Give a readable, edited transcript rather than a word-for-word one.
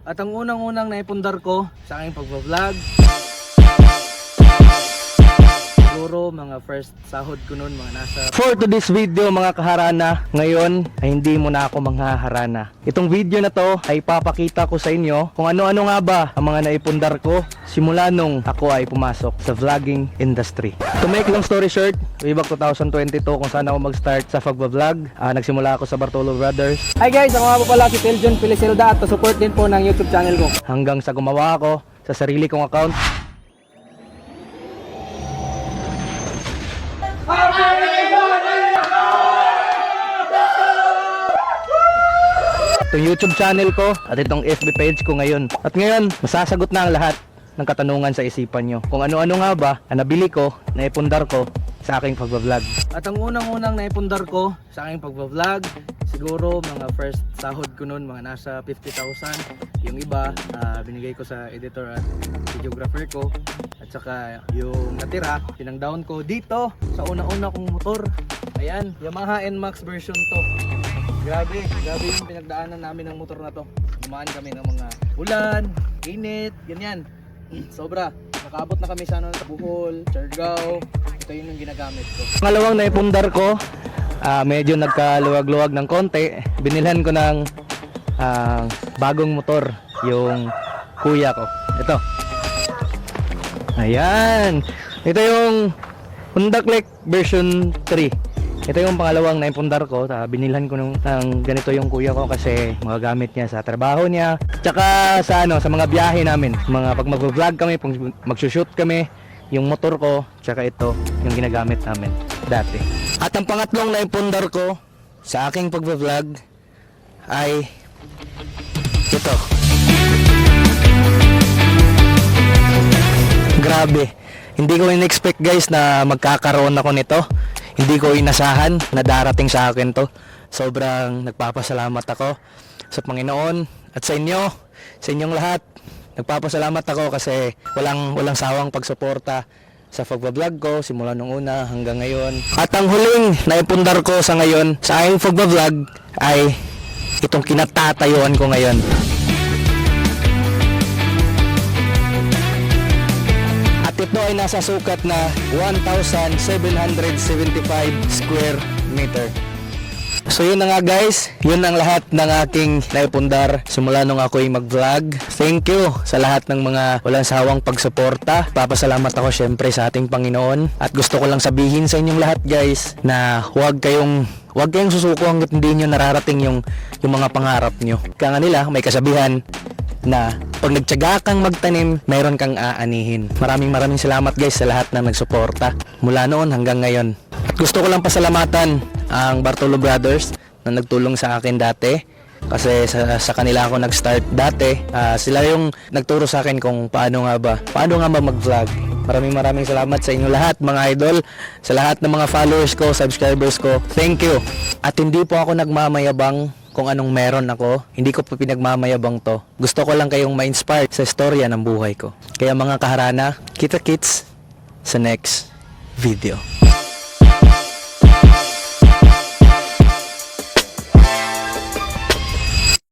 At ang unang-unang naipundar ko sa aking pagbablog, siguro mga first sahod ko noon, mga nasa... For to this video mga kaharana, ngayon ay hindi mo na ako manghaharana. Itong video na to ay papakita ko sa inyo kung ano-ano nga ba ang mga naipundar ko simula nung ako ay pumasok sa vlogging industry. To make long story short, way back 2022 kung saan ako mag-start sa pagbablog, nagsimula ako sa Bartolo Brothers. Hi guys, ako nga po pala si Teljon Piliselda at support din po ng YouTube channel ko. Hanggang sa gumawa ako sa sarili kong account. Itong YouTube channel ko at itong FB page ko ngayon. At ngayon, masasagot na ang lahat ng katanungan sa isipan nyo. Kung ano-ano nga ba ang nabili ko, naipundar ko sa aking pagbablog. At ang unang-unang naipundar ko sa aking pagbablog, siguro mga first sahod ko noon, mga nasa 50,000. Yung iba, binigay ko sa editor at videographer ko. At saka yung natira, pinang-down ko dito sa una-una kong motor. Ayan, Yamaha NMAX version to. Grabe yung pinagdaanan namin ng motor na to. Dumaan kami ng mga ulan, init, ganyan. Sobra. Nakabot na kami sa Bohol, Siargao. Ito yun yung ginagamit ko. Pangalawang naipundar ko, medyo nagkaluwag-luwag ng konti. Binilhan ko ng bagong motor, yung kuya ko. Ito. Ayan. Ito yung Honda Click version 3. Ito yung pangalawang naipundar ko. Binilhan ko ng ganito yung kuya ko kasi magagamit niya sa trabaho niya. Tsaka sa mga biyahe namin. Pag mag-vlog kami, pag mag-shoot kami, yung motor ko, tsaka ito yung ginagamit namin dati. At ang pangatlong naipundar ko sa aking pag-vlog ay ito. Grabe. Hindi ko in-expect guys na magkakaroon ako nito. Hindi ko inasahan na darating sa akin to. Sobrang nagpapasalamat ako sa Panginoon at sa inyo, sa inyong lahat. Nagpapasalamat ako kasi walang sawang pagsuporta sa pagbablog ko simula nung una hanggang ngayon. At ang huling naipundar ko sa ngayon sa aking pagbablog ay itong kinatatayuan ko ngayon. Ito ay nasa sukat na 1,775 square meter. So yun na nga guys, yun ang lahat ng aking naipundar simula nung ako'y mag-vlog. Thank you sa lahat ng mga walang sawang pagsuporta. Papasalamat ako syempre sa ating Panginoon. At gusto ko lang sabihin sa inyong lahat guys na huwag kayong susuko hanggat hindi nyo nararating yung mga pangarap nyo. Kaya nga nila, may kasabihan na pag nagtiyaga kang magtanim, mayroon kang aanihin. Maraming salamat guys sa lahat na nagsuporta mula noon hanggang ngayon. At gusto ko lang pasalamatan ang Bartolo Brothers na nagtulong sa akin dati. Kasi sa kanila ako nag-start dati. Sila yung nagturo sa akin kung paano nga ba mag-vlog. Maraming salamat sa inyo lahat mga idol. Sa lahat ng mga followers ko, subscribers ko. Thank you. At hindi po ako nagmamayabang kung anong meron ako. Hindi ko po pinagmamayabang to. Gusto ko lang kayong ma-inspire sa istorya ng buhay ko. Kaya mga kaharana, kita-kits sa next video.